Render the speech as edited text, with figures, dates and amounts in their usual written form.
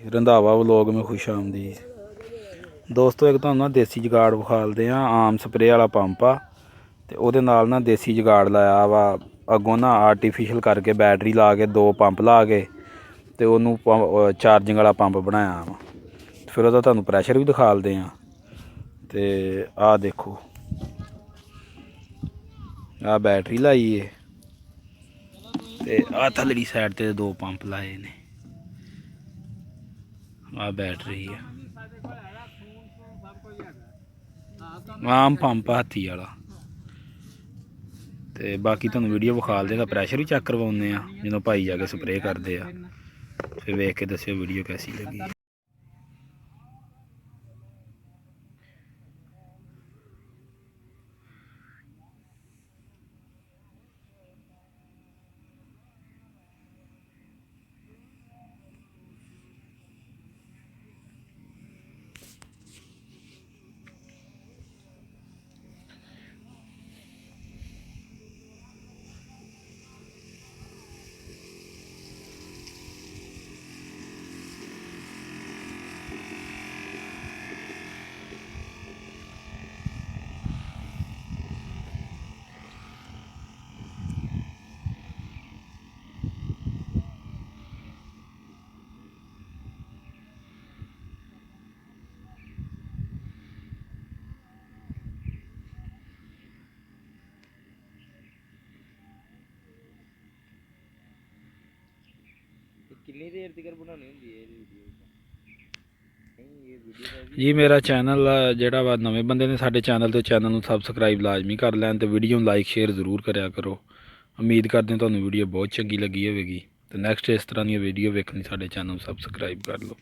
Randhawa vlog में खुश आमदीद। दोस्तों एक तुहानू ना देसी जुगाड़ विखालते हैं। आम स्प्रे वाला पंप आ ते ओहदे नाल ना देसी जुगाड़ लाया वा। अगों ना आर्टिफिशियल करके बैटरी ला के दो पंप ला के ते ओनू चार्जिंग वाला पंप बनाया वा। फिर ओहदा तुहानू प्रैशर भी दिखालते हैं। ते आ देखो आ बैटरी लाई है ते आ थल्लड़ी साइड ते दो पंप लाए ने। आ बैटरी है आम पंप हाथी वाला। ते बाकी तुहानू वीडियो विखालदे प्रैशर भी चैक करवाने जो भाई जाके स्प्रे करते हैं। फिर वेख के दस्सिओ वीडियो कैसी लगी। कितनी देर तक बनानी होंदी है जी मेरा चैनल जोड़ा वा नवे बंदे ने साडे चैनल तो चैनल नू सबसक्राइब लाजमी कर लैन ते वीडियो लाइक शेयर जरूर करा करो। उम्मीद करते हैं तुहानू वीडियो बहुत चंगी लगी होगी। तो नैक्सट इस तरह दी वीडियो वेखनी साडे चैनल सबसक्राइब कर लो।